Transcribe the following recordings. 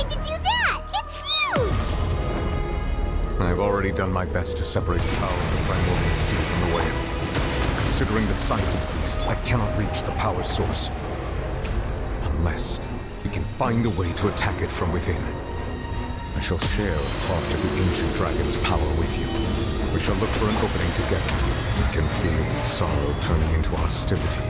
going to do that? It's huge! I've already done my best to separate the power of the primordial sea from the whale. Considering the size of the beast, I cannot reach the power source. Unless we can find a way to attack it from within. I shall share a part of the ancient dragon's power with you. We shall look for an opening together. We can feel its sorrow turning into hostility.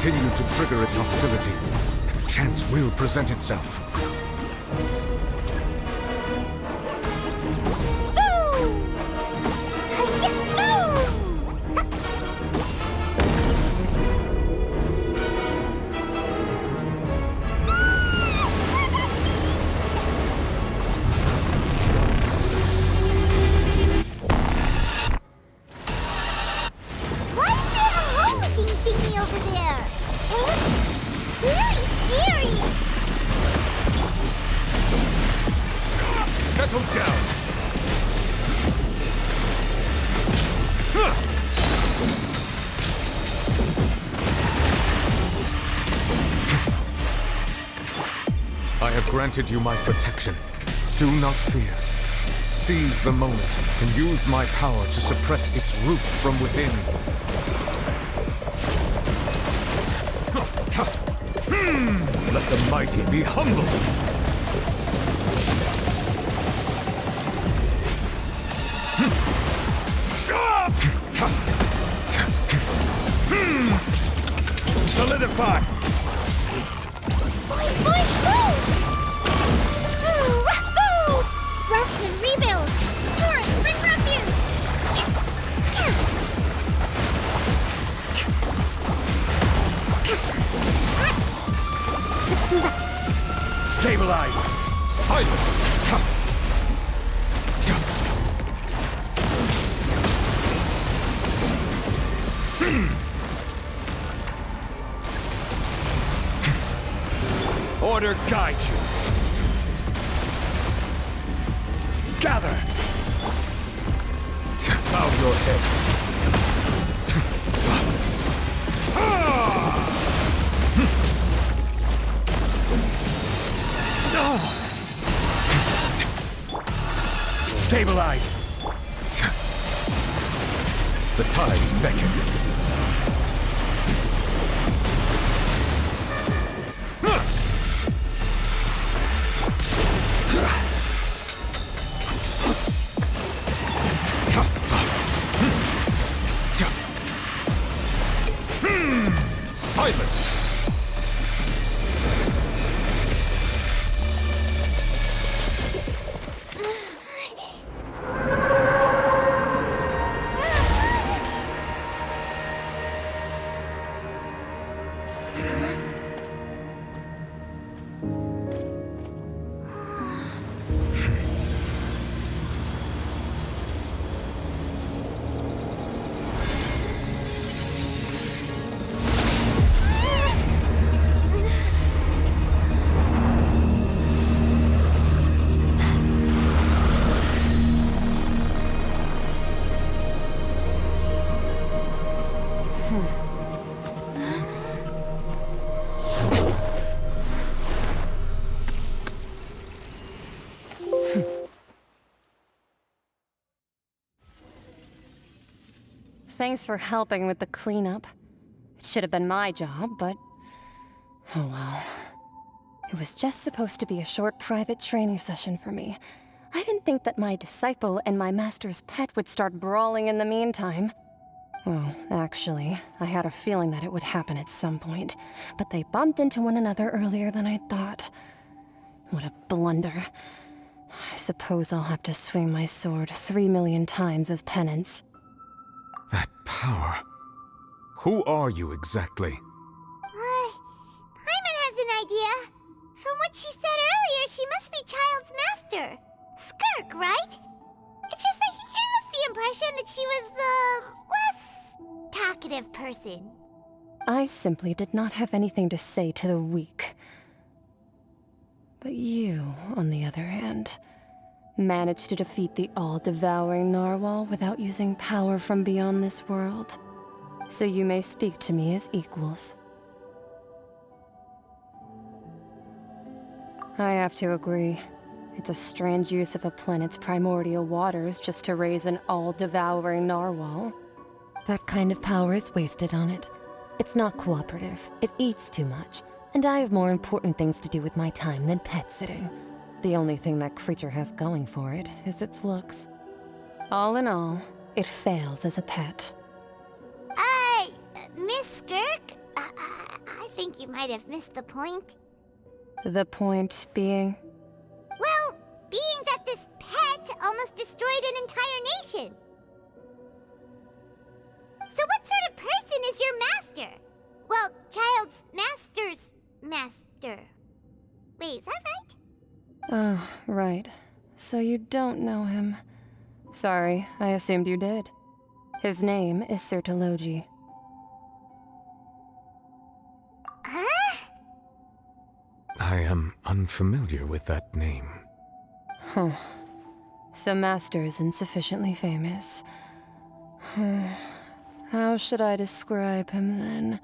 Continue to trigger its hostility, and a chance will present itself. I have granted you my protection. Do not fear. Seize the moment and use my power to suppress its root from within. Let the mighty be humbled. Solidify! Rest and rebuild! Torrents, bring refuge! Stabilize! Silence! Order guide you. Gather! Bow your head. Stabilize! The tides beckon. Silence! Thanks for helping with the cleanup. It should have been my job, but... oh well. It was just supposed to be a short private training session for me. I didn't think that my disciple and my master's pet would start brawling in the meantime. Well, actually, I had a feeling that it would happen at some point, but they bumped into one another earlier than I thought. What a blunder. I suppose I'll have to swing my sword 3 million times as penance. That power. Who are you exactly? Paimon has an idea. From what she said earlier, she must be Child's master. Skirk, right? It's just that he gave us the the impression that she was the less talkative person. I simply did not have anything to say to the weak. But you, on the other hand, managed to defeat the all-devouring narwhal without using power from beyond this world. So you may speak to me as equals. I have to agree. It's a strange use of a planet's primordial waters just to raise an all-devouring narwhal. That kind of power is wasted on it. It's not cooperative, it eats too much, and I have more important things to do with my time than pet sitting. The only thing that creature has going for it is its looks. All in all, it fails as a pet. Miss Skirk? I think you might have missed the point. The point being? Well, being that this pet almost destroyed an entire nation. So what sort of person is your master? Well, child's master's master. Wait, is that right? Oh, right. So you don't know him. Sorry, I assumed you did. His name is Sertologi. Huh? I am unfamiliar with that name. Huh. So Master isn't sufficiently famous. How should I describe him then?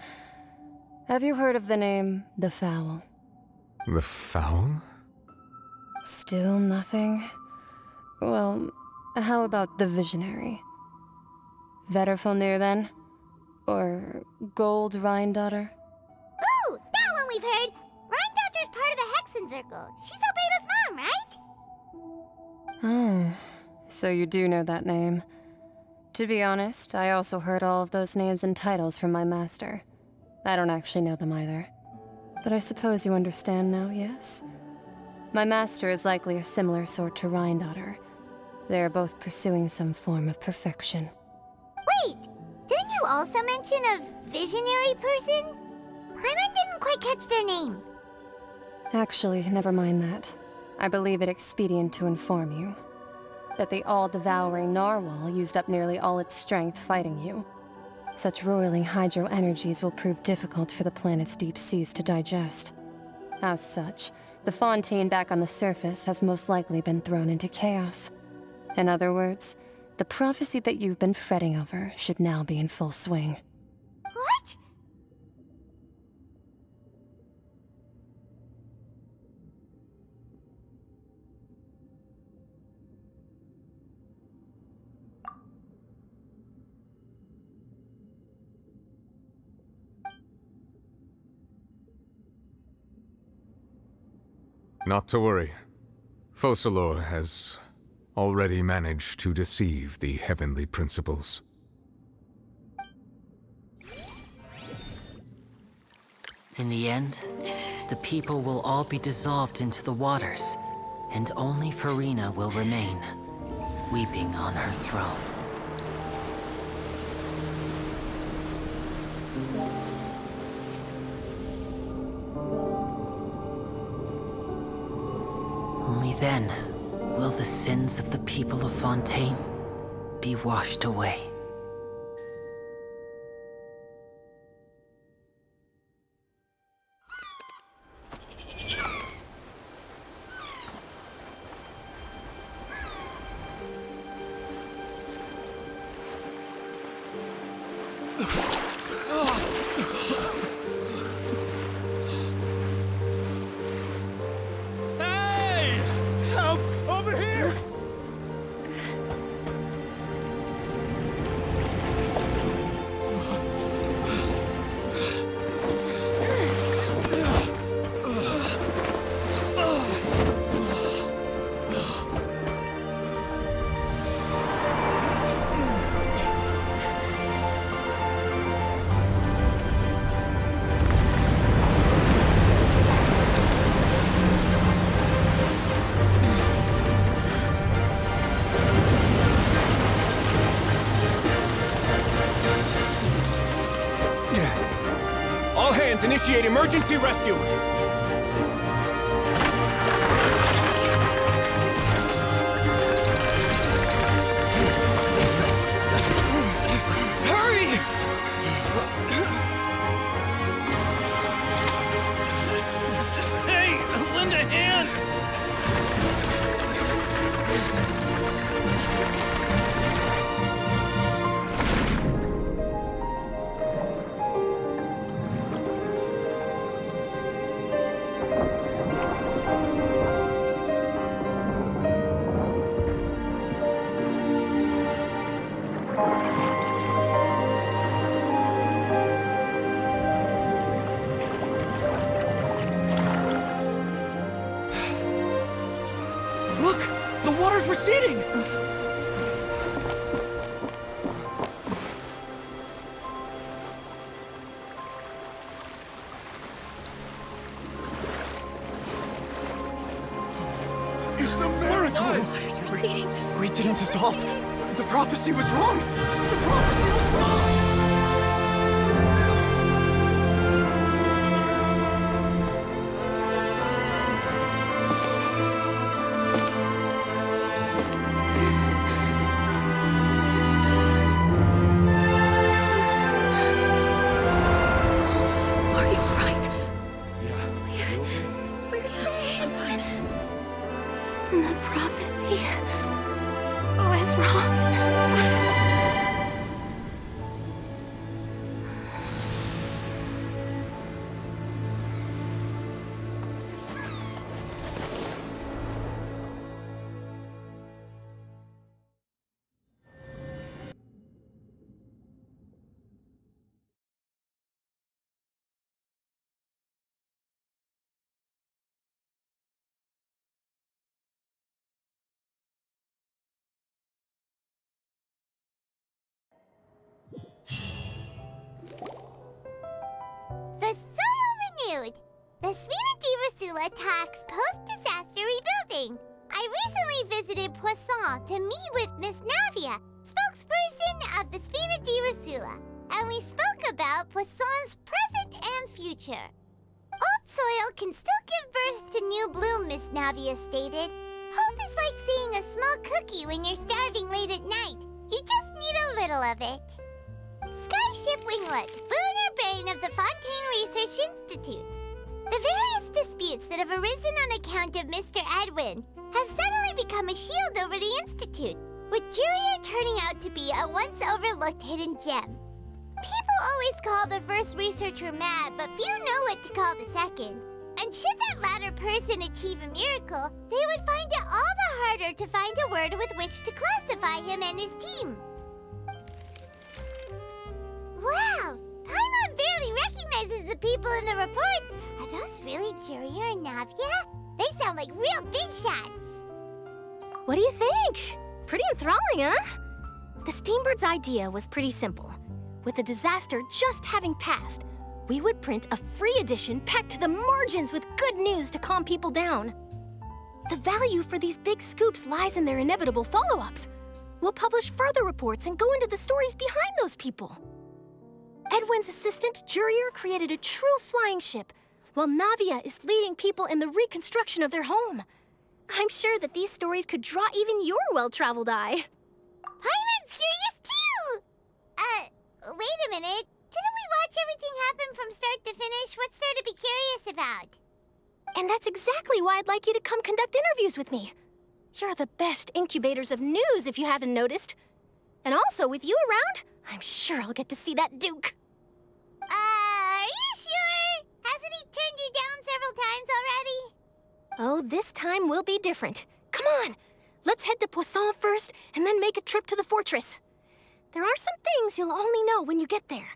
Have you heard of the name The Fowl? The Fowl? Still nothing? Well, how about the Visionary? Vetterfulnir then? Or Gold Rhindaughter? Ooh, that one we've heard. Rhindaughter's part of the Hexen Circle. She's Albedo's mom, right? Oh, so you do know that name. To be honest, I also heard all of those names and titles from my master. I don't actually know them either. But I suppose you understand now, yes? My master is likely a similar sort to Rhindaughter. They are both pursuing some form of perfection. Wait, didn't you also mention a visionary person? Paimon didn't quite catch their name. Actually, never mind that. I believe it expedient to inform you that the all-devouring narwhal used up nearly all its strength fighting you. Such roiling hydro energies will prove difficult for the planet's deep seas to digest. As such, the Fontaine back on the surface has most likely been thrown into chaos. In other words, the prophecy that you've been fretting over should now be in full swing. What? Not to worry. Focalor has already managed to deceive the heavenly principles. In the end, the people will all be dissolved into the waters, and only Farina will remain, weeping on her throne. Only then will the sins of the people of Fontaine be washed away. All hands, initiate emergency rescue! water's receding! It's a miracle! Water's receding. We didn't dissolve. The prophecy was wrong. The prophecy was wrong! Are you all right? Yeah. We're saved. The prophecy was wrong. The soil renewed! The Spina attacks post-disaster rebuilding. I recently visited Poisson to meet with Miss Navia, spokesperson of the Spina di Rosula, and we spoke about Poisson's present and future. Old soil can still give birth to new bloom, Miss Navia stated. Hope is like seeing a small cookie when you're starving late at night. You just need a little of it. Skyship Winglet, boon or bane of the Fontaine Research Institute. The various disputes that have arisen on account of Mr. Edwin have suddenly become a shield over the Institute, with Jurier turning out to be a once overlooked hidden gem. People always call the first researcher mad, but few know what to call the second. And should that latter person achieve a miracle, they would find it all the harder to find a word with which to classify him and his team. Wow! Paimon barely recognizes the people in the reports. Are those really Jurier and Navia? They sound like real big shots. What do you think? Pretty enthralling, huh? The Steambird's idea was pretty simple. With the disaster just having passed, we would print a free edition packed to the margins with good news to calm people down. The value for these big scoops lies in their inevitable follow-ups. We'll publish further reports and go into the stories behind those people. Edwin's assistant, Jurier, created a true flying ship, while Navia is leading people in the reconstruction of their home. I'm sure that these stories could draw even your well-traveled eye. Paimon's curious too! Wait a minute. Didn't we watch everything happen from start to finish? What's there to be curious about? And that's exactly why I'd like you to come conduct interviews with me. You're the best incubators of news, if you haven't noticed. And also, with you around, I'm sure I'll get to see that Duke. Are you sure? Hasn't he turned you down several times already? Oh, this time will be different. Come on, let's head to Poisson first, and then make a trip to the fortress. There are some things you'll only know when you get there.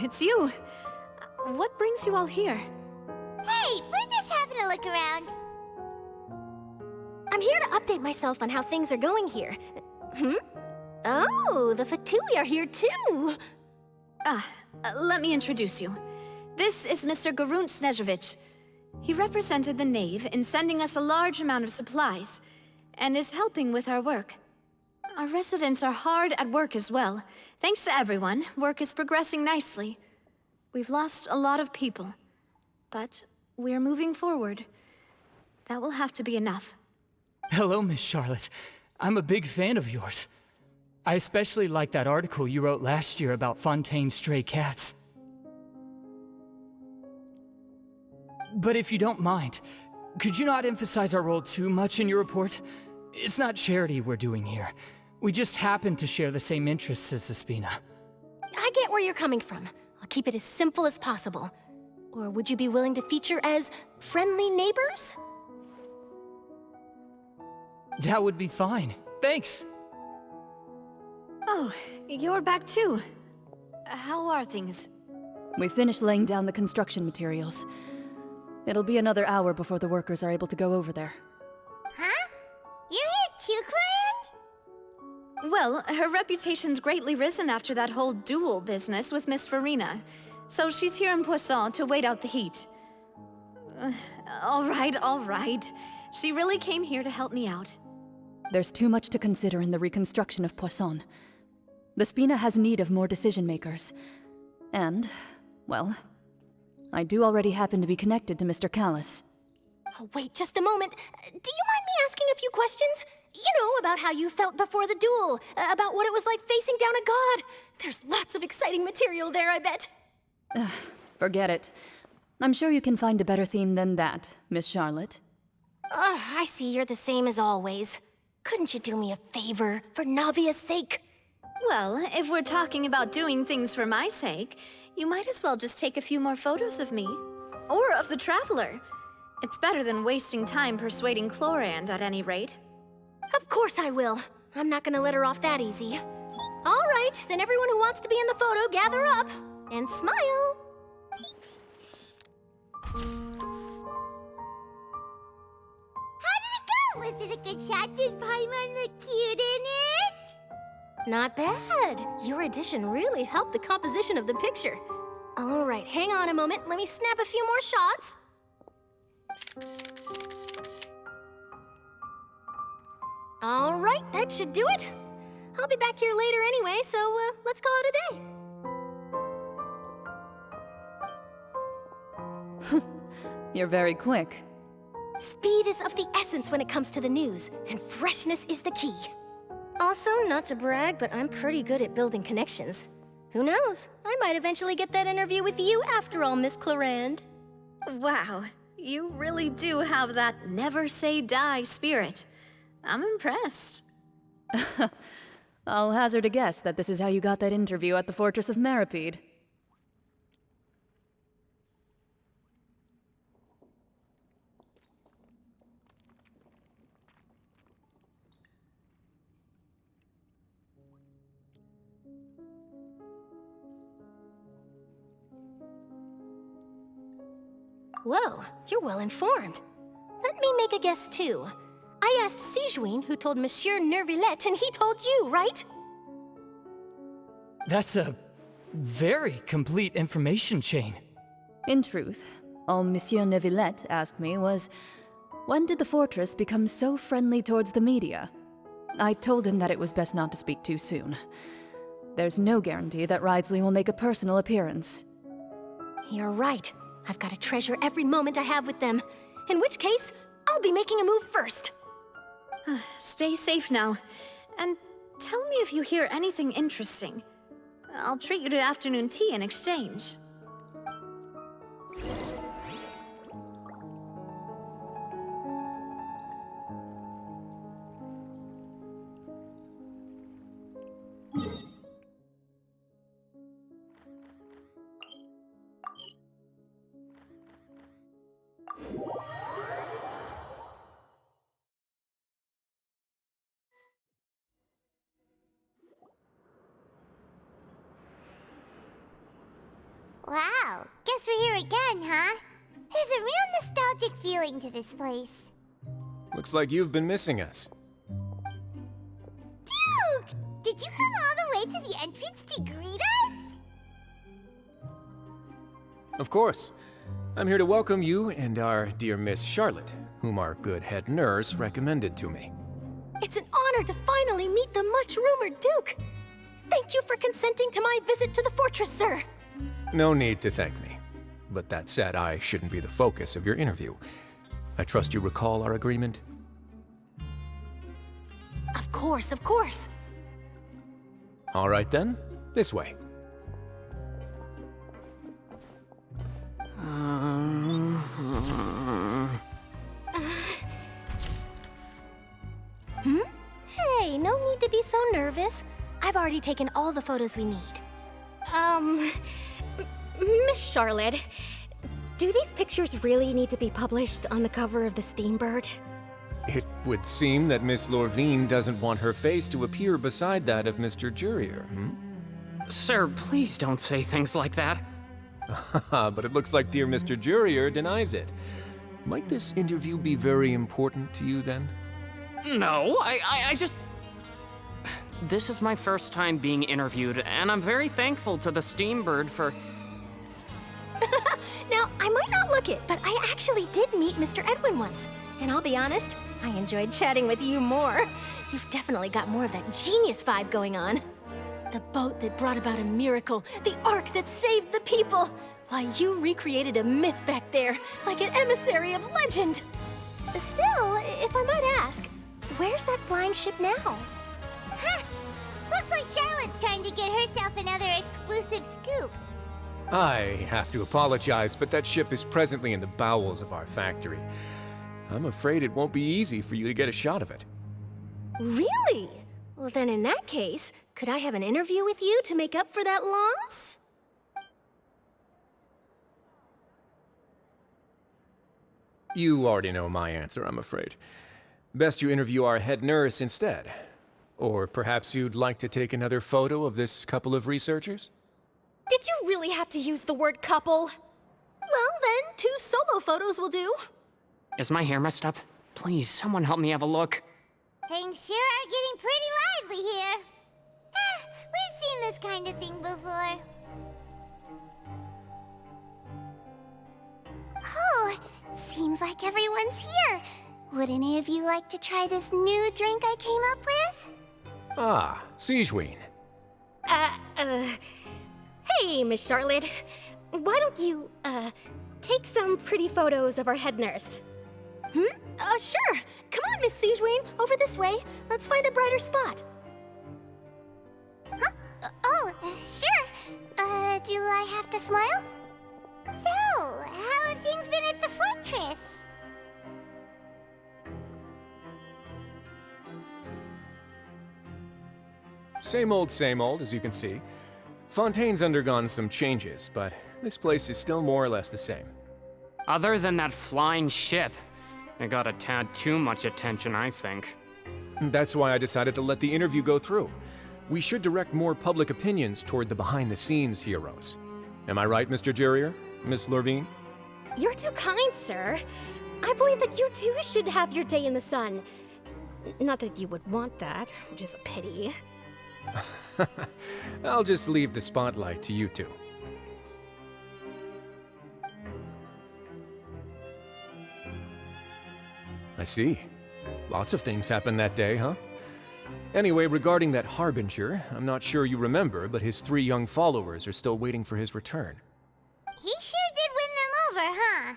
it's you. What brings you all here? Hey, we're just having a look around. I'm here to update myself on how things are going here. Oh, the Fatui are here too! Let me introduce you. This is Mr. Garunt Snežević. He represented the Knave in sending us a large amount of supplies, and is helping with our work. Our residents are hard at work as well. Thanks to everyone, work is progressing nicely. We've lost a lot of people, but we're moving forward. That will have to be enough. Hello, Miss Charlotte. I'm a big fan of yours. I especially like that article you wrote last year about Fontaine's stray cats. But if you don't mind, could you not emphasize our role too much in your report? It's not charity we're doing here. We just happen to share the same interests as the Spina. I get where you're coming from. I'll keep it as simple as possible. Or would you be willing to feature as friendly neighbors? That would be fine. Thanks! Oh, you're back too. How are things? We finished laying down the construction materials. It'll be another hour before the workers are able to go over there. Huh? You're here too, Clarand? Well, her reputation's greatly risen after that whole duel business with Miss Farina. So she's here in Poisson to wait out the heat. All right. She really came here to help me out. There's too much to consider in the reconstruction of Poisson. The Spina has need of more decision-makers. And, well, I do already happen to be connected to Mr. Callis. Oh, wait just a moment. Do you mind me asking a few questions? You know, about how you felt before the duel, about what it was like facing down a god. There's lots of exciting material there, I bet. Forget it. I'm sure you can find a better theme than that, Miss Charlotte. I see you're the same as always. Couldn't you do me a favor, for Navia's sake? Well, if we're talking about doing things for my sake, you might as well just take a few more photos of me. Or of the Traveler. It's better than wasting time persuading Chlorand, at any rate. Of course I will. I'm not gonna let her off that easy. All right, then everyone who wants to be in the photo, gather up. And smile. Was it a good shot? Did Paimon look cute in it? Not bad. Your addition really helped the composition of the picture. All right, hang on a moment. Let me snap a few more shots. All right, that should do it. I'll be back here later anyway, so let's call it a day. You're very quick. Speed is of the essence when it comes to the news, and freshness is the key. Also, not to brag, but I'm pretty good at building connections. Who knows? I might eventually get that interview with you after all, Miss Chlorand. Wow, you really do have that never say die spirit. I'm impressed. I'll hazard a guess that this is how you got that interview at the Fortress of Meripede. Whoa, you're well informed. Let me make a guess too. I asked Sijuin, who told Monsieur Nervillet, and he told you, right? That's a very complete information chain. In truth, all Monsieur Neuvillette asked me was, when did the fortress become so friendly towards the media? I told him that it was best not to speak too soon. There's no guarantee that Ridsley will make a personal appearance. You're right. I've got to treasure every moment I have with them. In which case, I'll be making a move first. Stay safe now. And tell me if you hear anything interesting. I'll treat you to afternoon tea in exchange. Wow, guess we're here again, huh? There's a real nostalgic feeling to this place. Looks like you've been missing us. Duke! Did you come all the way to the entrance to greet us? Of course. I'm here to welcome you and our dear Miss Charlotte, whom our good head nurse recommended to me. It's an honor to finally meet the much-rumored Duke. Thank you for consenting to my visit to the fortress, sir. No need to thank me. But that said, I shouldn't be the focus of your interview. I trust you recall our agreement? Of course, of course. All right then, this way. Hey, no need to be so nervous. I've already taken all the photos we need. Miss Charlotte, do these pictures really need to be published on the cover of the Steambird? It would seem that Miss Lorvine doesn't want her face to appear beside that of Mr. Jurier, Sir, please don't say things like that. But it looks like dear Mr. Jurier denies it. Might this interview be very important to you then? No, I just... This is my first time being interviewed, and I'm very thankful to the Steambird for... Now, I might not look it, but I actually did meet Mr. Edwin once. And I'll be honest, I enjoyed chatting with you more. You've definitely got more of that genius vibe going on. The boat that brought about a miracle, the ark that saved the people. Why, you recreated a myth back there, like an emissary of legend. Still, if I might ask, where's that flying ship now? Huh. Looks like Charlotte's trying to get herself another exclusive scoop. I have to apologize, but that ship is presently in the bowels of our factory. I'm afraid it won't be easy for you to get a shot of it. Really? Well, then in that case, could I have an interview with you to make up for that loss? You already know my answer, I'm afraid. Best you interview our head nurse instead. Or perhaps you'd like to take another photo of this couple of researchers? Did you really have to use the word couple? Well, then, 2 solo photos will do. Is my hair messed up? Please, someone help me have a look. Things sure are getting pretty lively here. We've seen this kind of thing before. Oh, seems like everyone's here. Would any of you like to try this new drink I came up with? Ah, Siegeween. Hey, Miss Charlotte. Why don't you, take some pretty photos of our head nurse? Sure. Come on, Miss Siegeween, over this way. Let's find a brighter spot. Huh? Sure. Do I have to smile? So, how have things been at the fortress? Same old, as you can see. Fontaine's undergone some changes, but this place is still more or less the same. Other than that flying ship, it got a tad too much attention, I think. That's why I decided to let the interview go through. We should direct more public opinions toward the behind-the-scenes heroes. Am I right, Mr. Jurier? Miss Lorvine? You're too kind, sir. I believe that you too should have your day in the sun. Not that you would want that, which is a pity. I'll just leave the spotlight to you two. I see. Lots of things happened that day, huh? Anyway, regarding that Harbinger, I'm not sure you remember, but his 3 young followers are still waiting for his return. He sure did win them over, huh?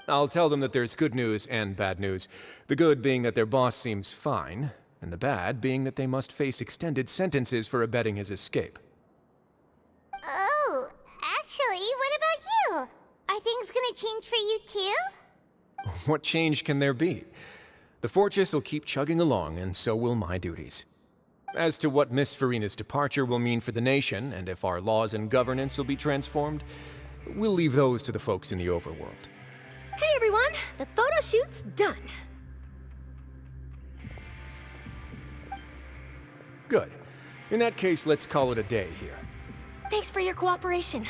I'll tell them that there's good news and bad news. The good being that their boss seems fine, and the bad being that they must face extended sentences for abetting his escape. Oh, actually, what about you? Are things gonna change for you too? What change can there be? The fortress will keep chugging along, and so will my duties. As to what Miss Farina's departure will mean for the nation, and if our laws and governance will be transformed, we'll leave those to the folks in the overworld. Hey everyone, the photo shoot's done. Good. In that case, let's call it a day here. Thanks for your cooperation.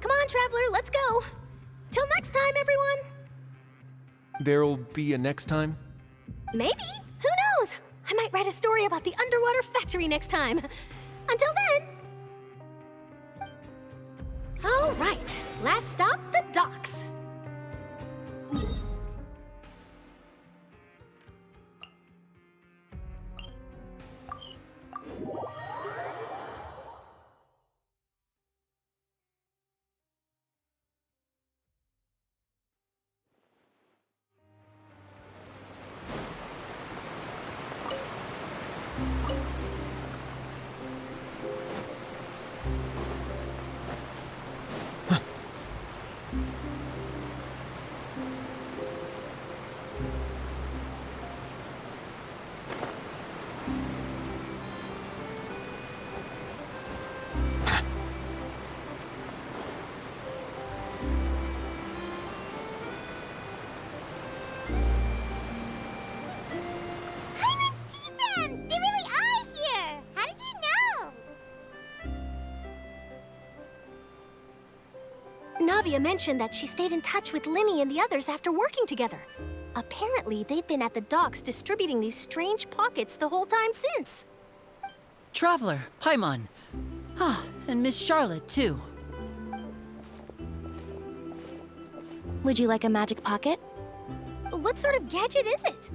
Come on, Traveler, let's go. Till next time, everyone. There'll be a next time? Maybe. Who knows? I might write a story about the underwater factory next time. Until then. All right, last stop, the docks. Navia mentioned that she stayed in touch with Linny and the others after working together. Apparently, they've been at the docks distributing these strange pockets the whole time since. Traveler, Paimon. Ah, and Miss Charlotte, too. Would you like a magic pocket? What sort of gadget is it?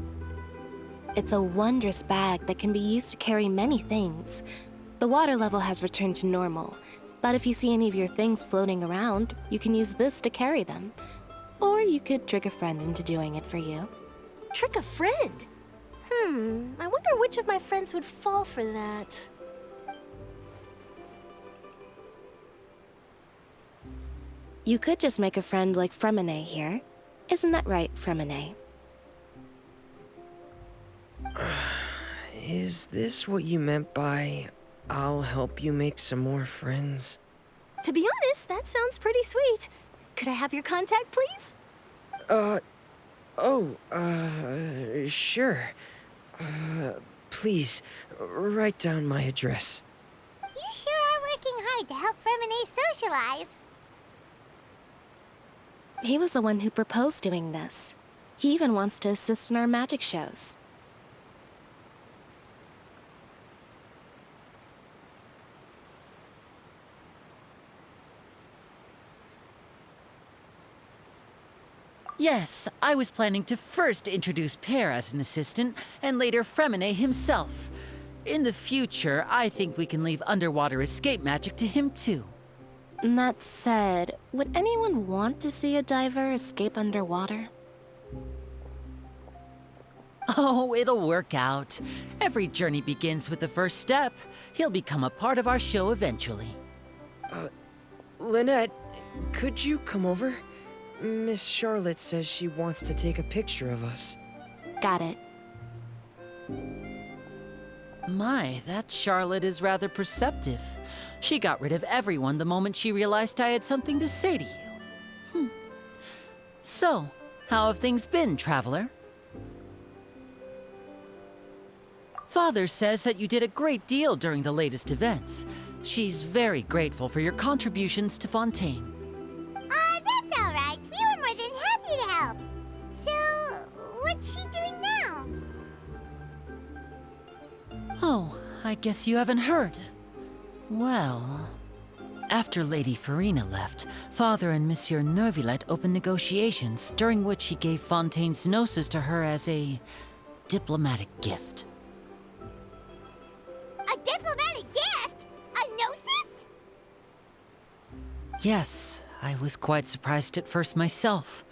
It's a wondrous bag that can be used to carry many things. The water level has returned to normal, but if you see any of your things floating around, you can use this to carry them. Or you could trick a friend into doing it for you. Trick a friend? I wonder which of my friends would fall for that. You could just make a friend like Fremine here. Isn't that right, Fremine? Is this what you meant by, I'll help you make some more friends? To be honest, that sounds pretty sweet. Could I have your contact, please? Sure. Please, write down my address. You sure are working hard to help Fremine socialize. He was the one who proposed doing this. He even wants to assist in our magic shows. Yes, I was planning to first introduce Pear as an assistant, and later Fremine himself. In the future, I think we can leave underwater escape magic to him too. That said, would anyone want to see a diver escape underwater? Oh, it'll work out. Every journey begins with the first step. He'll become a part of our show eventually. Lynette, could you come over? Miss Charlotte says she wants to take a picture of us. Got it. My, that Charlotte is rather perceptive. She got rid of everyone the moment she realized I had something to say to you. So, how have things been, Traveler? Father says that you did a great deal during the latest events. She's very grateful for your contributions to Fontaine. That's all right. We were more than happy to help. So, what's she doing now? Oh, I guess you haven't heard. Well, after Lady Farina left, Father and Monsieur Neuvillette opened negotiations, during which he gave Fontaine's gnosis to her as a diplomatic gift. A diplomatic gift? A gnosis? Yes, I was quite surprised at first myself.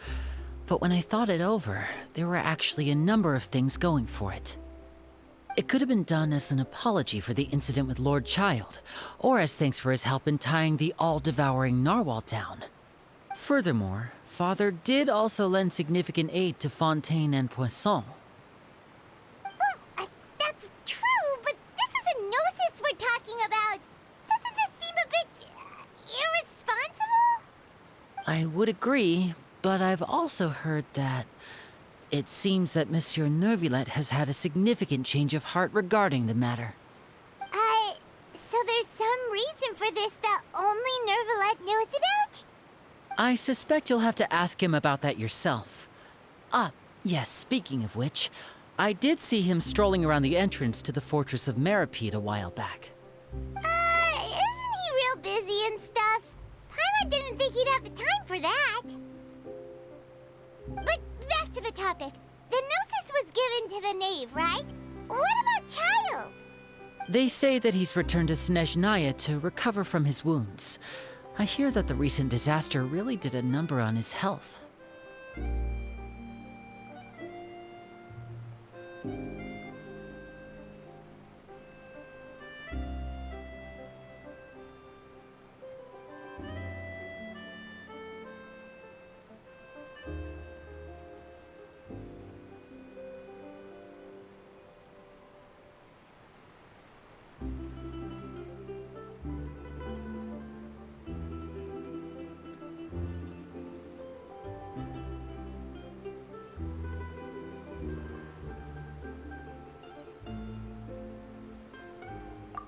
But when I thought it over, there were actually a number of things going for it. It could have been done as an apology for the incident with Lord Child, or as thanks for his help in tying the all-devouring narwhal down. Furthermore, Father did also lend significant aid to Fontaine and Poisson. Well, that's true, but this is a gnosis we're talking about. Doesn't this seem a bit irresponsible? I would agree, but I've also heard that it seems that Monsieur Neuvillette has had a significant change of heart regarding the matter. So there's some reason for this that only Neuvillette knows about? I suspect you'll have to ask him about that yourself. Ah, yes, speaking of which, I did see him strolling around the entrance to the fortress of Meringue a while back. Isn't he real busy and stuff? Paimon didn't think he'd have the time for that. But back to the topic. The Gnosis was given to the knave, right? What about Child? They say that he's returned to Snezhnaya to recover from his wounds. I hear that the recent disaster really did a number on his health.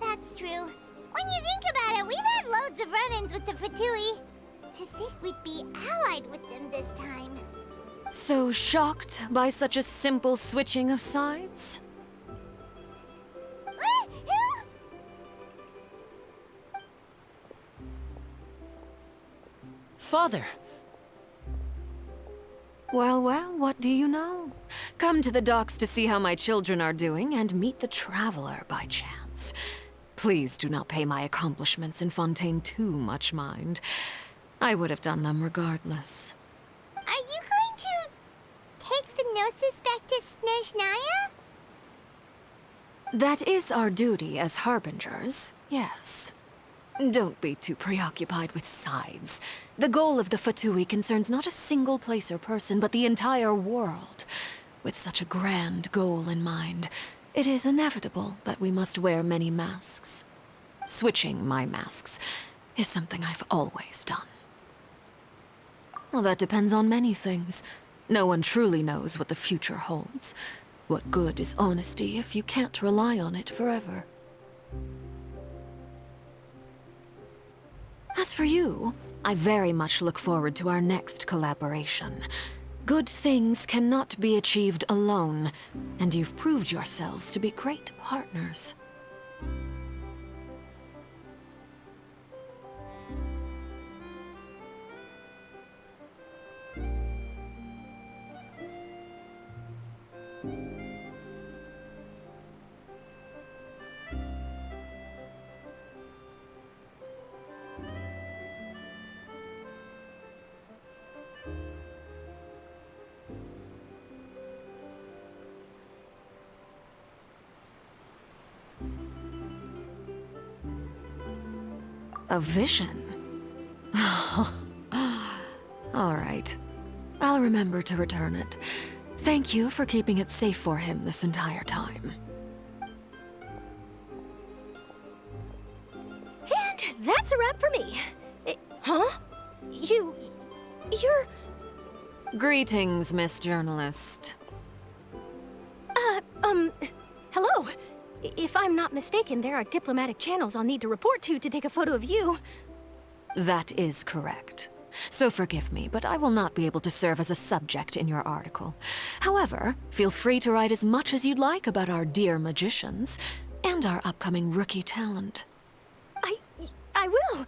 That's true. When you think about it, we've had loads of run-ins with the Fatui. To think we'd be allied with them this time. So shocked by such a simple switching of sides? Father! Well, well, what do you know? Come to the docks to see how my children are doing and meet the Traveler by chance. Please do not pay my accomplishments in Fontaine too much mind. I would have done them regardless. Are you going to take the Gnosis back to Snezhnaya? That is our duty as Harbingers, yes. Don't be too preoccupied with sides. The goal of the Fatui concerns not a single place or person, but the entire world. With such a grand goal in mind, it is inevitable that we must wear many masks. Switching my masks is something I've always done. Well, that depends on many things. No one truly knows what the future holds. What good is honesty if you can't rely on it forever? As for you, I very much look forward to our next collaboration. Good things cannot be achieved alone, and you've proved yourselves to be great partners. A vision? All right. I'll remember to return it. Thank you for keeping it safe for him this entire time. And that's a wrap for me. Huh? You're... Greetings, Miss Journalist. Hello. If I'm not mistaken, there are diplomatic channels I'll need to report to take a photo of you. That is correct. So forgive me, but I will not be able to serve as a subject in your article. However, feel free to write as much as you'd like about our dear magicians and our upcoming rookie talent. I will.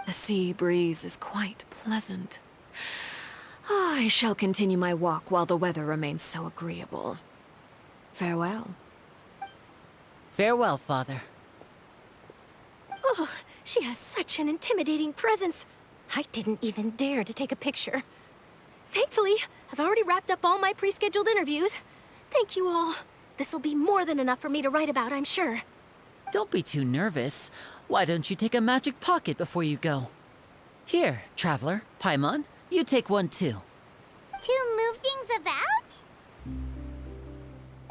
The sea breeze is quite pleasant. I shall continue my walk while the weather remains so agreeable. Farewell. Farewell, Father. Oh, she has such an intimidating presence. I didn't even dare to take a picture. Thankfully, I've already wrapped up all my pre-scheduled interviews. Thank you all. This'll be more than enough for me to write about, I'm sure. Don't be too nervous. Why don't you take a magic pocket before you go? Here, Traveler, Paimon, you take one too. To move things about?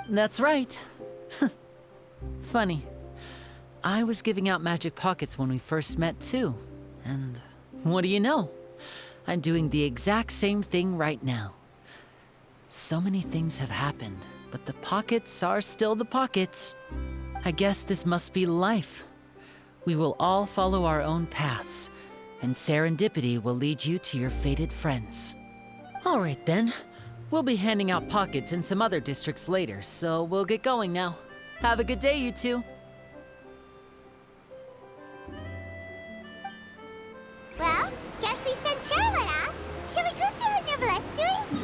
That's right. Funny. I was giving out magic pockets when we first met too. And what do you know? I'm doing the exact same thing right now. So many things have happened, but the pockets are still the pockets. I guess this must be life. We will all follow our own paths, and serendipity will lead you to your fated friends. All right then. We'll be handing out pockets in some other districts later, so we'll get going now. Have a good day, you two. Well, guess we sent Charlotte off. Shall we go see how Neverlette's doing?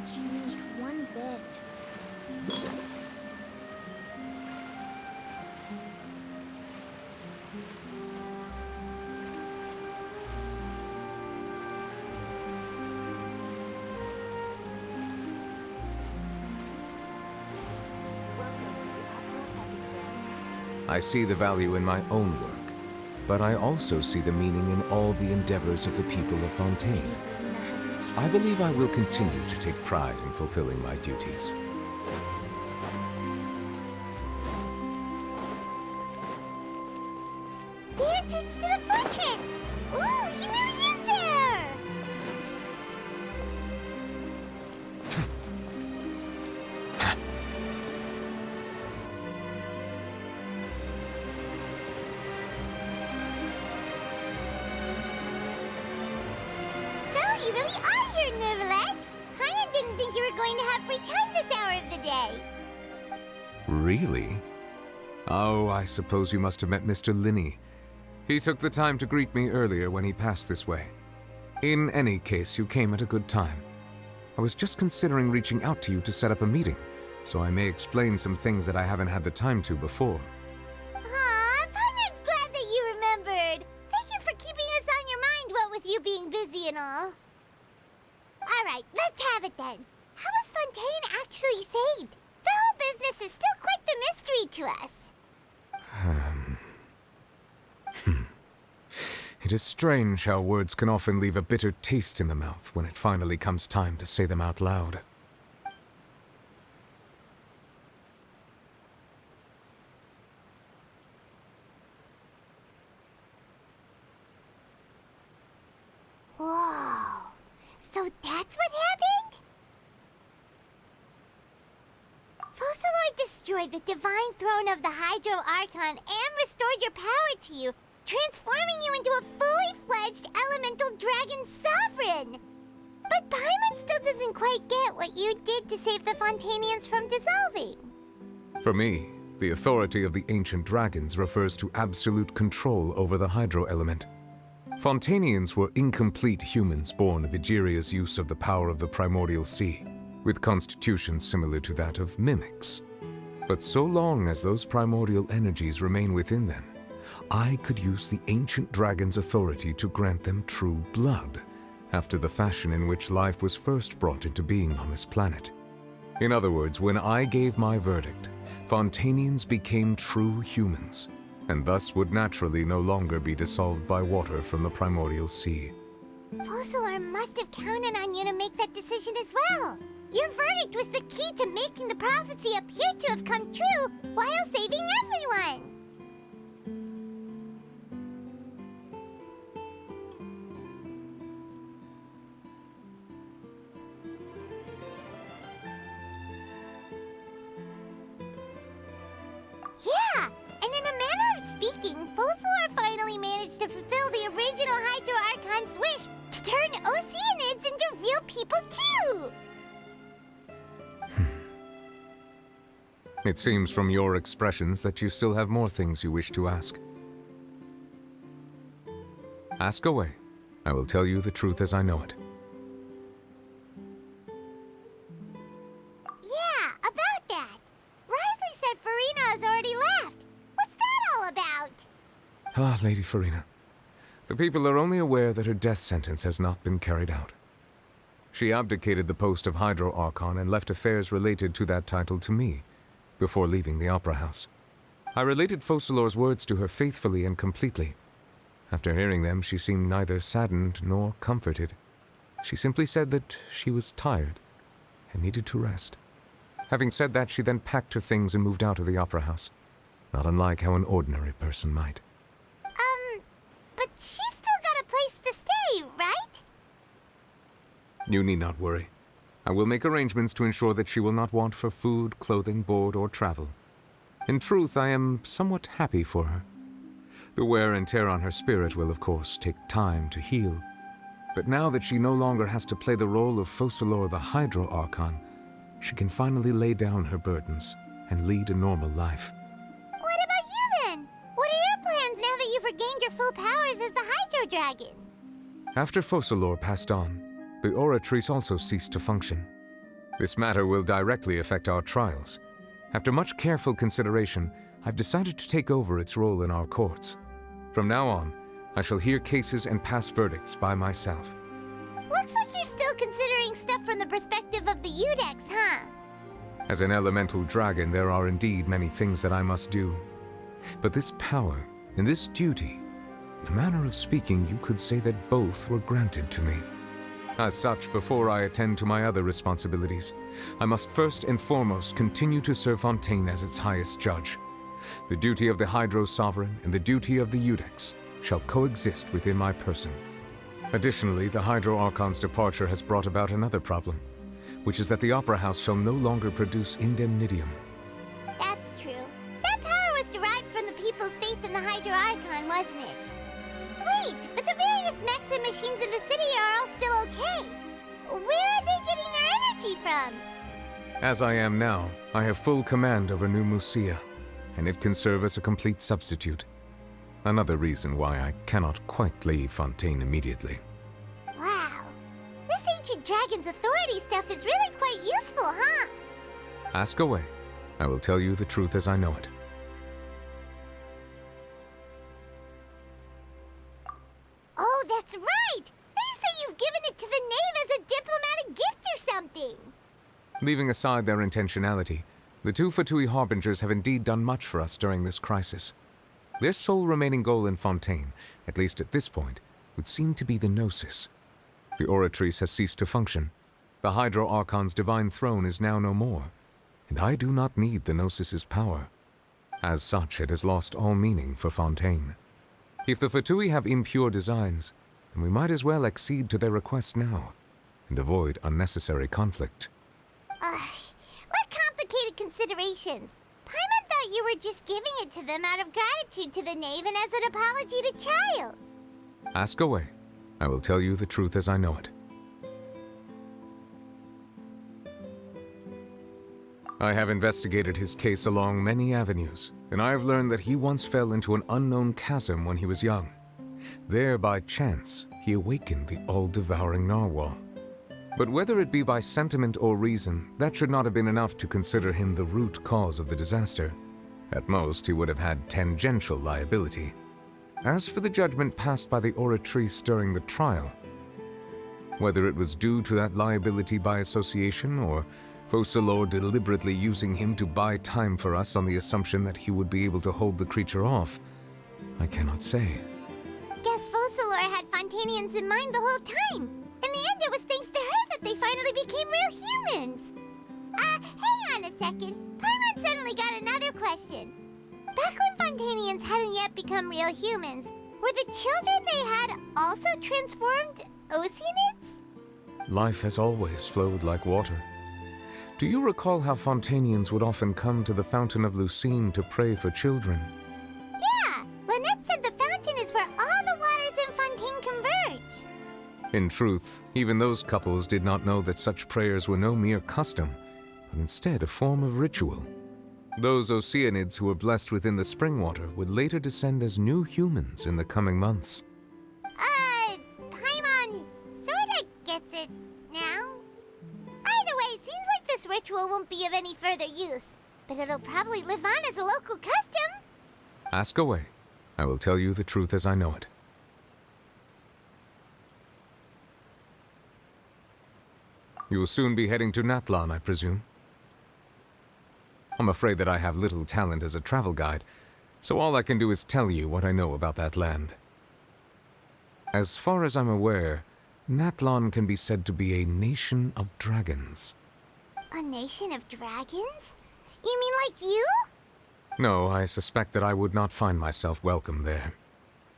Changed one bit. I see the value in my own work, but I also see the meaning in all the endeavors of the people of Fontaine. I believe I will continue to take pride in fulfilling my duties. The entrance to the fortress! Ooh, he really is there! So, you really are here, Neverlet! I didn't think you were going to have free time this hour of the day. Really? Oh, I suppose you must have met Mr. Linney. He took the time to greet me earlier when he passed this way. In any case, you came at a good time. I was just considering reaching out to you to set up a meeting, so I may explain some things that I haven't had the time to before. Aw, Paimon's glad that you remembered. Thank you for keeping us on your mind, what with you being busy and all. Alright, let's have it then. How was Fontaine actually saved? The whole business is still quite the mystery to us. It is strange how words can often leave a bitter taste in the mouth when it finally comes time to say them out loud. Whoa. So that's what happened? Focalord destroyed the divine throne of the Hydro Archon and restored your power to you, transforming you into a fully fledged elemental dragon sovereign. But Paimon still doesn't quite get what you did to save the Fontainians from dissolving. For me, The authority of the ancient dragons refers to absolute control over the hydro element. Fontainians were incomplete humans born of Egeria's use of the power of the primordial sea, with constitutions similar to that of mimics. But so long as those primordial energies remain within them, I could use the ancient dragon's authority to grant them true blood, after the fashion in which life was first brought into being on this planet. In other words, when I gave my verdict, Fontainians became true humans, and thus would naturally no longer be dissolved by water from the primordial sea. Focalor must have counted on you to make that decision as well. Your verdict was the key to making the prophecy appear to have come true while saving everyone. Yeah, and in a manner of speaking, Focalor finally managed to fulfill the original Hydro Archon's wish to turn Oceanids into real people too! It seems from your expressions that you still have more things you wish to ask. Ask away. I will tell you the truth as I know it. Yeah, about that. Risley said Farina has already left. What's that all about? Ah, Lady Farina. The people are only aware that her death sentence has not been carried out. She abdicated the post of Hydro Archon and left affairs related to that title to me, before leaving the Opera House. I related Focalor's words to her faithfully and completely. After hearing them, she seemed neither saddened nor comforted. She simply said that she was tired and needed to rest. Having said that, she then packed her things and moved out of the Opera House, not unlike how an ordinary person might. But she's still got a place to stay, right? You need not worry. I will make arrangements to ensure that she will not want for food, clothing, board, or travel. In truth, I am somewhat happy for her. The wear and tear on her spirit will, of course, take time to heal. But now that she no longer has to play the role of Focalor the Hydro Archon, she can finally lay down her burdens and lead a normal life. What about you then? What are your plans now that you've regained your full powers as the Hydro Dragon? After Focalor passed on, the Oratrice also ceased to function. This matter will directly affect our trials. After much careful consideration, I've decided to take over its role in our courts. From now on, I shall hear cases and pass verdicts by myself. Looks like you're still considering stuff from the perspective of the Udex, huh? As an elemental dragon, there are indeed many things that I must do. But this power and this duty, in a manner of speaking, you could say that both were granted to me. As such, before I attend to my other responsibilities, I must first and foremost continue to serve Fontaine as its highest judge. The duty of the Hydro Sovereign and the duty of the Udex shall coexist within my person. Additionally, the Hydro Archon's departure has brought about another problem, which is that the Opera House shall no longer produce indemnitium. That's true. That power was derived from the people's faith in the Hydro Archon, wasn't it? Wait, but the various mechs and machines in the city are all still okay. Where are they getting their energy from? As I am now, I have full command over New Musia, and it can serve as a complete substitute. Another reason why I cannot quite leave Fontaine immediately. Wow. This ancient dragon's authority stuff is really quite useful, huh? Ask away. I will tell you the truth as I know it. Oh, that's right! They say you've given it to the knave as a diplomatic gift or something! Leaving aside their intentionality, the two Fatui Harbingers have indeed done much for us during this crisis. Their sole remaining goal in Fontaine, at least at this point, would seem to be the Gnosis. The Oratrice has ceased to function. The Hydro Archon's divine throne is now no more, and I do not need the Gnosis's power. As such, it has lost all meaning for Fontaine. If the Fatui have impure designs, then we might as well accede to their request now, and avoid unnecessary conflict. What complicated considerations! Paimon thought you were just giving it to them out of gratitude to the knave and as an apology to Child. Ask away. I will tell you the truth as I know it. I have investigated his case along many avenues, and I have learned that he once fell into an unknown chasm when he was young. There, by chance, he awakened the all-devouring narwhal. But whether it be by sentiment or reason, that should not have been enough to consider him the root cause of the disaster. At most, he would have had tangential liability. As for the judgment passed by the oratrice during the trial, whether it was due to that liability by association or Focalors deliberately using him to buy time for us on the assumption that he would be able to hold the creature off, I cannot say. Guess Focalors had Fontainians in mind the whole time. In the end, it was thanks to her that they finally became real humans. Hang on a second. Paimon suddenly got another question. Back when Fontainians hadn't yet become real humans, were the children they had also transformed Oceanids? Life has always flowed like water. Do you recall how Fontainians would often come to the Fountain of Lucine to pray for children? Yeah! Lynette said the fountain is where all the waters in Fontaine converge. In truth, even those couples did not know that such prayers were no mere custom, but instead a form of ritual. Those Oceanids who were blessed within the spring water would later descend as new humans in the coming months. Paimon sorta gets it now. Either way, seems like this ritual won't be of any further use, but it'll probably live on as a local custom. Ask away. I will tell you the truth as I know it. You will soon be heading to Natlan, I presume? I'm afraid that I have little talent as a travel guide, so all I can do is tell you what I know about that land. As far as I'm aware, Natlan can be said to be a nation of dragons. A nation of dragons? You mean like you? No, I suspect that I would not find myself welcome there.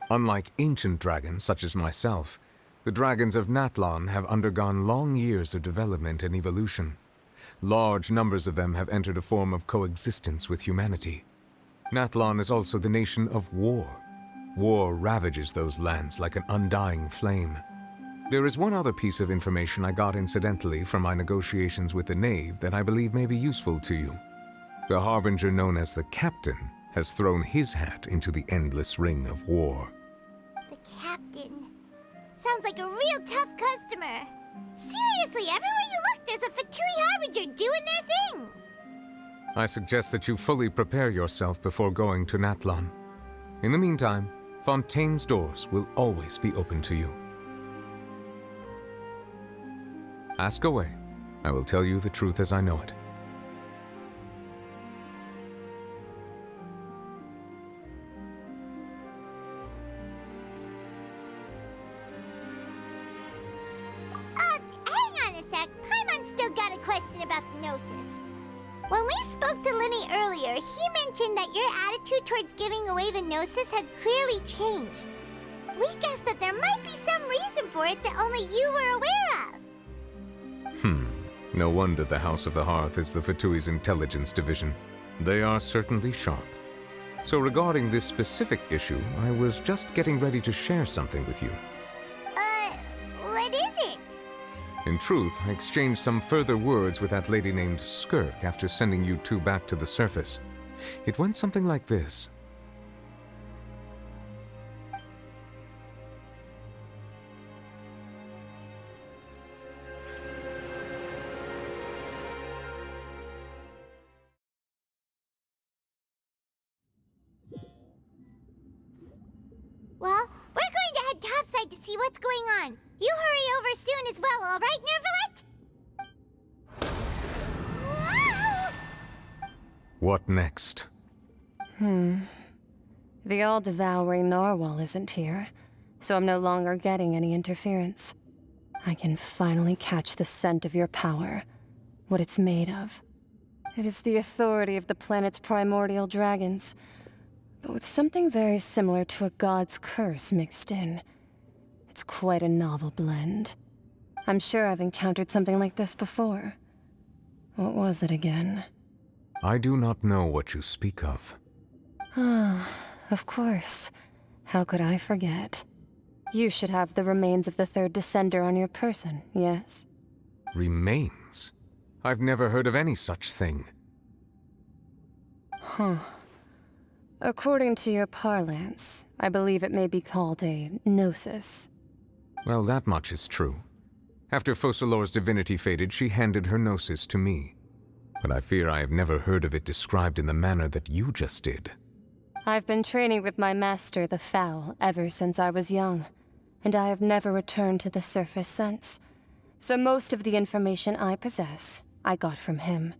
Unlike ancient dragons such as myself, the dragons of Natlan have undergone long years of development and evolution. Large numbers of them have entered a form of coexistence with humanity. Natlan is also the nation of war. War ravages those lands like an undying flame. There is one other piece of information I got incidentally from my negotiations with the Knave that I believe may be useful to you. The harbinger known as the Captain has thrown his hat into the endless ring of war. The Captain. Sounds like a real tough customer. Seriously, everywhere you look, there's a Fatui Harbinger doing their thing! I suggest that you fully prepare yourself before going to Natlan. In the meantime, Fontaine's doors will always be open to you. Ask away. I will tell you the truth as I know it. Hang on a sec. Paimon's still got a question about the Gnosis. When we spoke to Linny earlier, he mentioned that your attitude towards giving away the Gnosis had clearly changed. We guessed that there might be some reason for it that only you were aware of. No wonder the House of the Hearth is the Fatui's intelligence division. They are certainly sharp. So regarding this specific issue, I was just getting ready to share something with you. What is it? In truth, I exchanged some further words with that lady named Skirk after sending you two back to the surface. It went something like this. Well, we're going to head topside to see what's going on. You hurry over soon as well, all right, Nervalet? Whoa! What next? The all-devouring narwhal isn't here, so I'm no longer getting any interference. I can finally catch the scent of your power, what it's made of. It is the authority of the planet's primordial dragons, but with something very similar to a god's curse mixed in. It's quite a novel blend. I'm sure I've encountered something like this before. What was it again? I do not know what you speak of. Of course. How could I forget? You should have the remains of the third descender on your person, yes? Remains? I've never heard of any such thing. According to your parlance, I believe it may be called a gnosis. Well, that much is true. After Focalor's divinity faded, she handed her gnosis to me. But I fear I have never heard of it described in the manner that you just did. I've been training with my master, the Fowl, ever since I was young, and I have never returned to the surface since. So most of the information I possess, I got from him.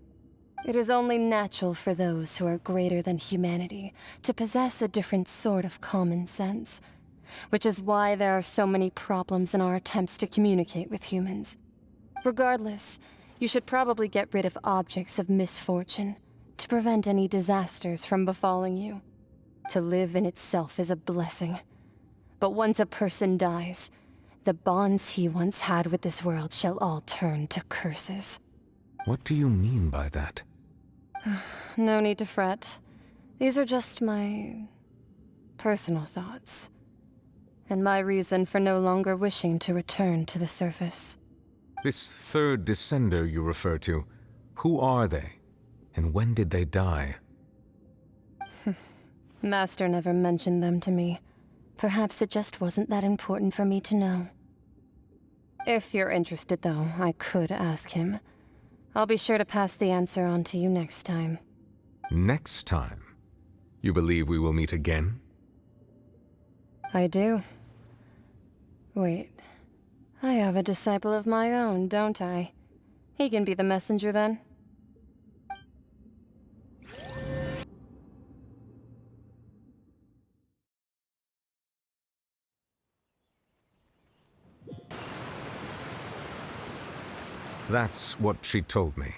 It is only natural for those who are greater than humanity to possess a different sort of common sense, which is why there are so many problems in our attempts to communicate with humans. Regardless, you should probably get rid of objects of misfortune to prevent any disasters from befalling you. To live in itself is a blessing. But once a person dies, the bonds he once had with this world shall all turn to curses. What do you mean by that? No need to fret. These are just my personal thoughts, and my reason for no longer wishing to return to the surface. This third descender you refer to, who are they? And when did they die? Master never mentioned them to me. Perhaps it just wasn't that important for me to know. If you're interested, though, I could ask him. I'll be sure to pass the answer on to you next time. Next time? You believe we will meet again? I do. Wait. I have a disciple of my own, don't I? He can be the messenger then. That's what she told me.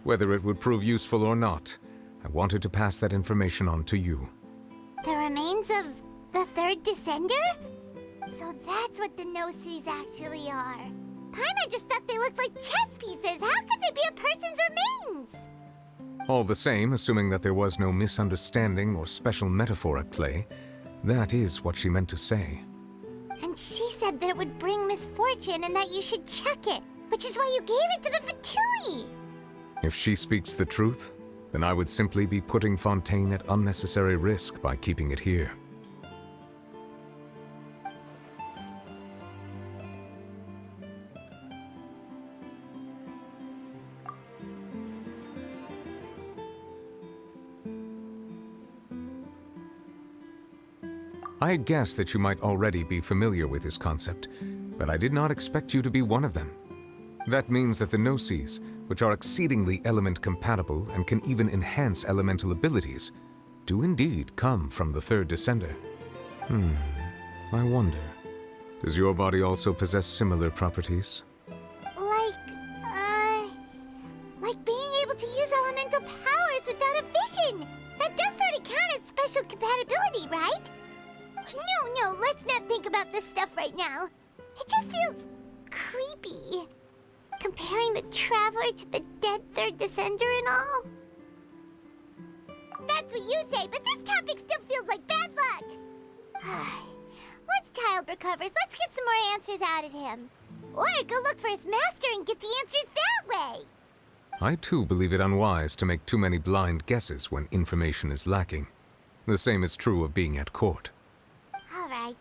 Whether it would prove useful or not, I wanted to pass that information on to you. The remains of the third descender? So that's what the Gnosis actually are. Paimon just thought they looked like chess pieces. How could they be a person's remains? All the same, assuming that there was no misunderstanding or special metaphor at play, that is what she meant to say. And she said that it would bring misfortune and that you should check it, which is why you gave it to the Fatui. If she speaks the truth, then I would simply be putting Fontaine at unnecessary risk by keeping it here. I had guessed that you might already be familiar with this concept, but I did not expect you to be one of them. That means that the Gnosis, which are exceedingly element-compatible and can even enhance elemental abilities, do indeed come from the third descender. I wonder, does your body also possess similar properties? Like being able to use elemental powers without a vision. That does sort of count as special compatibility, right? No, let's not think about this stuff right now. It just feels creepy. Comparing the Traveler to the dead third descender and all. That's what you say, but this topic still feels like bad luck. Once Child recovers, let's get some more answers out of him. Or go look for his master and get the answers that way. I too believe it unwise to make too many blind guesses when information is lacking. The same is true of being at court. All right.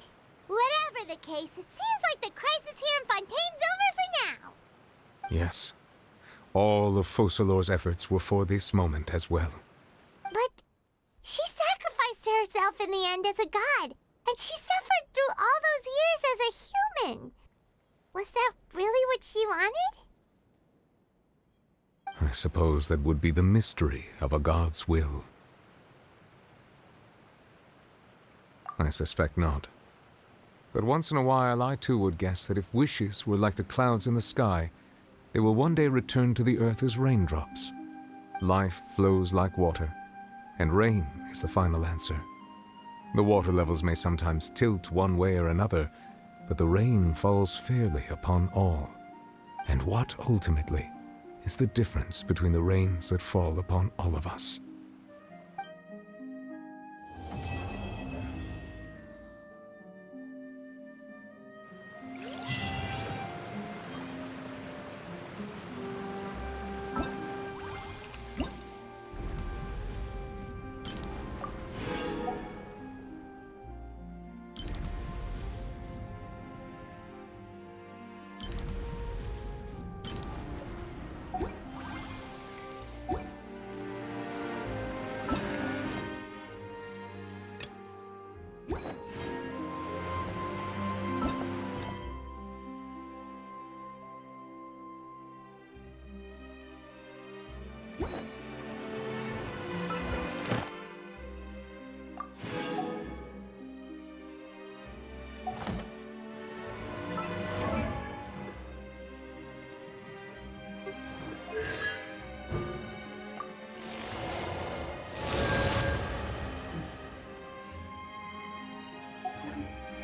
Whatever the case, it seems like the crisis here in Fontaine's over for now. Yes. All of Focalor's efforts were for this moment as well. But she sacrificed herself in the end as a god, and she suffered through all those years as a human. Was that really what she wanted? I suppose that would be the mystery of a god's will. I suspect not. But once in a while, I too would guess that if wishes were like the clouds in the sky, they will one day return to the earth as raindrops. Life flows like water, and rain is the final answer. The water levels may sometimes tilt one way or another, but the rain falls fairly upon all. And what, ultimately, is the difference between the rains that fall upon all of us?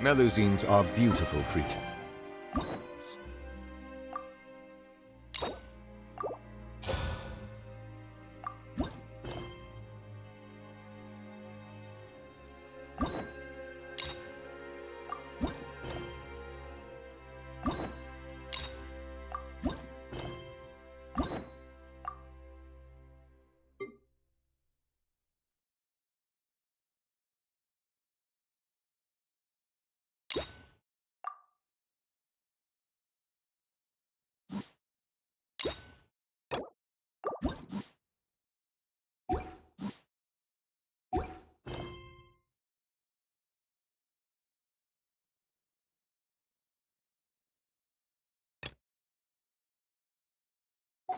Melusines are beautiful creatures.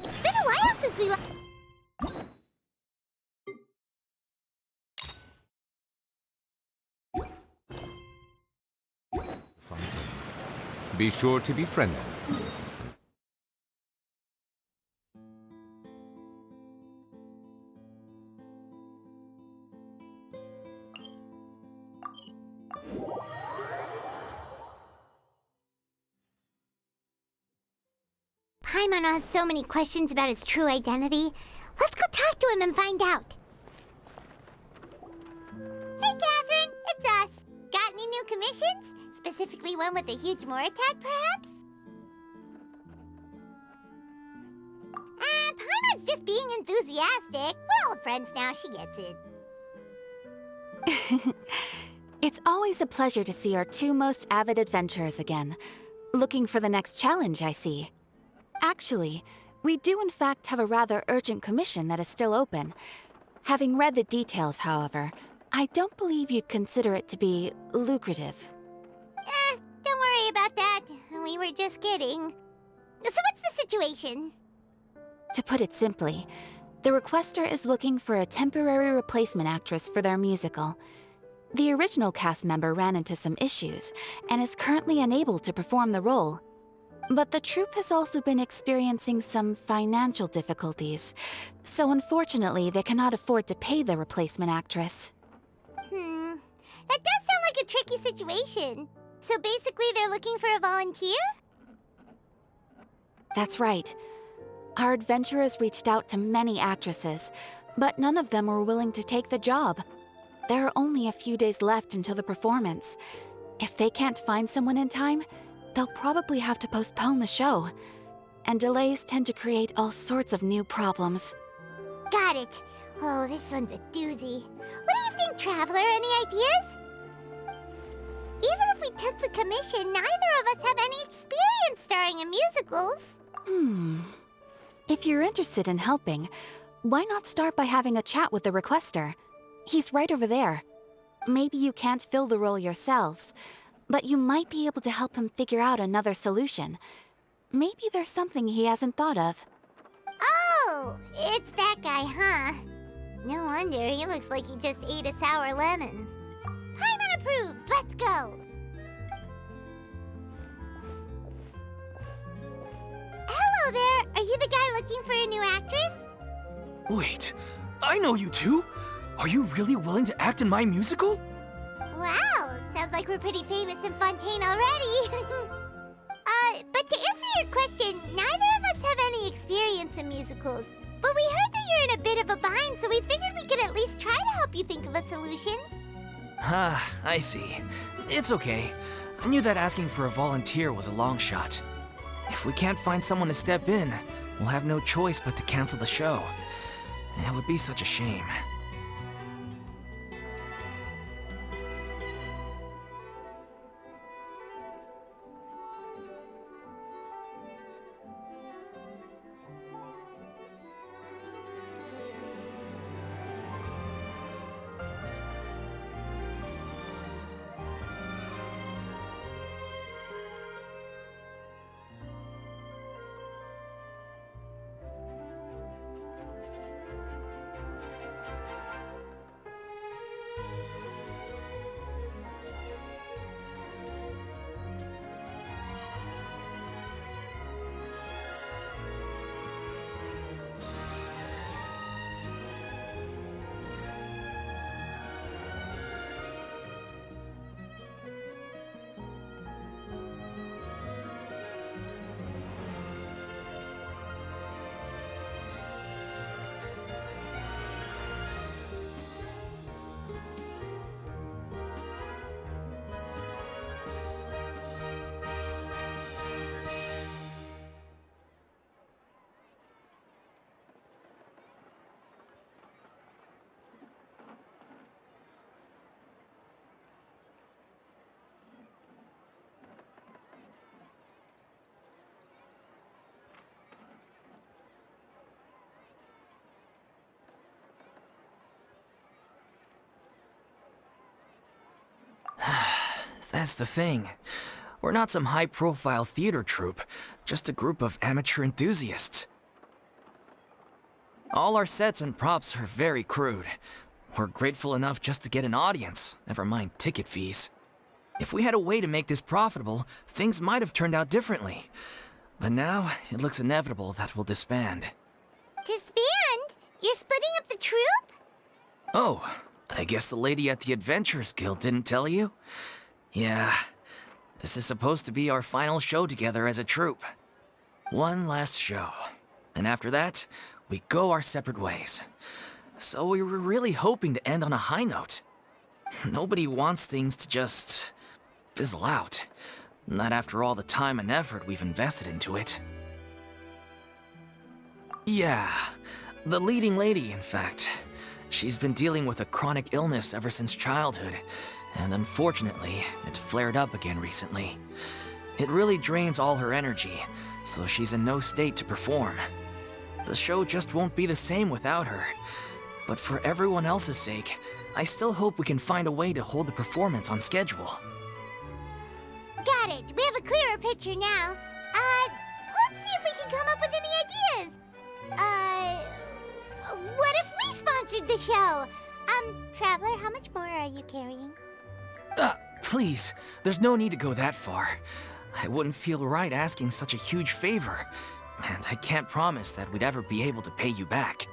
It's been a while since we Fontaine. Be sure to befriend them. Paimon has so many questions about his true identity. Let's go talk to him and find out. Hey, Catherine, it's us. Got any new commissions? Specifically one with a huge Moor attack, perhaps? Paimon's just being enthusiastic. We're old friends now, she gets it. It's always a pleasure to see our two most avid adventurers again. Looking for the next challenge, I see. Actually, we do in fact have a rather urgent commission that is still open. Having read the details, however, I don't believe you'd consider it to be lucrative. Don't worry about that. We were just kidding. So what's the situation? To put it simply, the requester is looking for a temporary replacement actress for their musical. The original cast member ran into some issues and is currently unable to perform the role. But the troupe has also been experiencing some financial difficulties, so unfortunately they cannot afford to pay the replacement actress. That does sound like a tricky situation. So basically they're looking for a volunteer? That's right. Our adventurers reached out to many actresses, but none of them were willing to take the job. There are only a few days left until the performance. If they can't find someone in time, they'll probably have to postpone the show. And delays tend to create all sorts of new problems. Got it. Oh, this one's a doozy. What do you think, Traveler? Any ideas? Even if we took the commission, neither of us have any experience starring in musicals. If you're interested in helping, why not start by having a chat with the requester? He's right over there. Maybe you can't fill the role yourselves, but you might be able to help him figure out another solution. Maybe there's something he hasn't thought of. Oh, it's that guy, huh? No wonder, he looks like he just ate a sour lemon. Paimon approves, let's go! Hello there, are you the guy looking for a new actress? Wait, I know you two! Are you really willing to act in my musical? Wow, sounds like we're pretty famous in Fontaine already. But to answer your question, neither of us have any experience in musicals. But we heard that you're in a bit of a bind, so we figured we could at least try to help you think of a solution. I see. It's okay. I knew that asking for a volunteer was a long shot. If we can't find someone to step in, we'll have no choice but to cancel the show. It would be such a shame. That's the thing. We're not some high-profile theater troupe, just a group of amateur enthusiasts. All our sets and props are very crude. We're grateful enough just to get an audience, never mind ticket fees. If we had a way to make this profitable, things might have turned out differently. But now, it looks inevitable that we'll disband. Disband? You're splitting up the troupe? Oh, I guess the lady at the Adventurers Guild didn't tell you? Yeah, this is supposed to be our final show together as a troupe. One last show. And after that, we go our separate ways. So we were really hoping to end on a high note. Nobody wants things to just fizzle out. Not after all the time and effort we've invested into it. Yeah, the leading lady, in fact. She's been dealing with a chronic illness ever since childhood, and unfortunately, it flared up again recently. It really drains all her energy, so she's in no state to perform. The show just won't be the same without her. But for everyone else's sake, I still hope we can find a way to hold the performance on schedule. Got it. We have a clearer picture now. Let's see if we can come up with any ideas. What if we sponsored the show? Traveler, how much more are you carrying? Please, there's no need to go that far. I wouldn't feel right asking such a huge favor, and I can't promise that we'd ever be able to pay you back.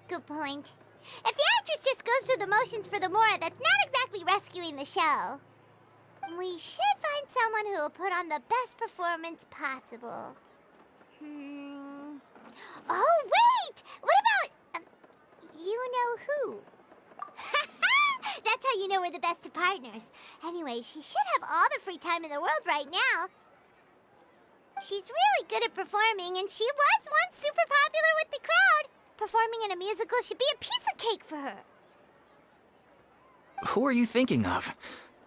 Good point. If the actress just goes through the motions for the Mora, that's not exactly rescuing the show. We should find someone who will put on the best performance possible. Oh, wait! What about... you know who? That's how you know we're the best of partners. Anyway, she should have all the free time in the world right now. She's really good at performing, and she was once super popular with the crowd. Performing in a musical should be a piece of cake for her. Who are you thinking of?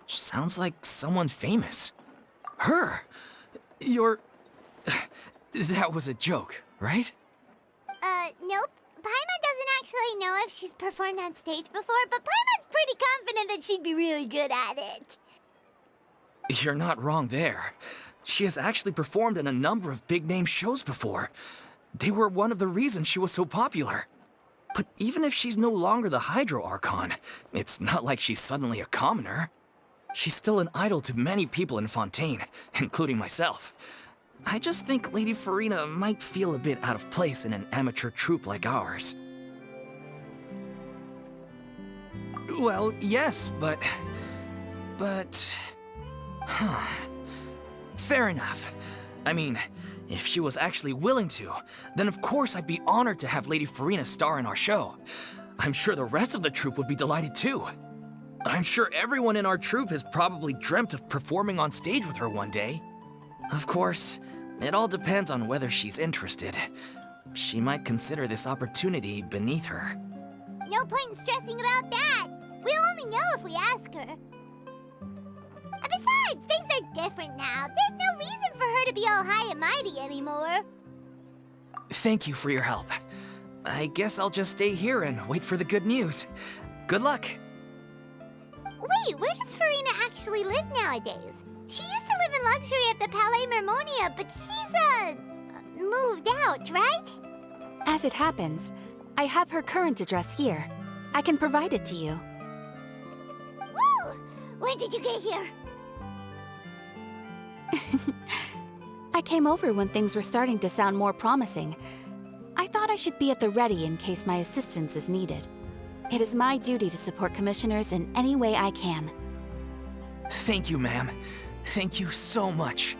Sounds like someone famous. Her! You're... That was a joke, right? Nope. Paimon doesn't actually know if she's performed on stage before, but Paimon's pretty confident that she'd be really good at it. You're not wrong there. She has actually performed in a number of big-name shows before. They were one of the reasons she was so popular. But even if she's no longer the Hydro Archon, it's not like she's suddenly a commoner. She's still an idol to many people in Fontaine, including myself. I just think Lady Farina might feel a bit out of place in an amateur troupe like ours. Well, yes, but... Fair enough. I mean, if she was actually willing to, then of course I'd be honored to have Lady Farina star in our show. I'm sure the rest of the troupe would be delighted too. I'm sure everyone in our troupe has probably dreamt of performing on stage with her one day. Of course, it all depends on whether she's interested. She might consider this opportunity beneath her. No point in stressing about that. We'll only know if we ask her. And besides, Besides, things are different now. There's no reason for her to be all high and mighty anymore. Thank you for your help. I guess I'll just stay here and wait for the good news. Good luck. Wait, where does Farina actually live nowadays? She used to live in luxury at the Palais Mermonia, but she's, moved out, right? As it happens, I have her current address here. I can provide it to you. Woo! When did you get here? I came over when things were starting to sound more promising. I thought I should be at the ready in case my assistance is needed. It is my duty to support commissioners in any way I can. Thank you, ma'am. Thank you so much.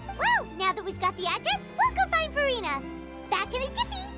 Well, now that we've got the address, we'll go find Farina. Back in a jiffy!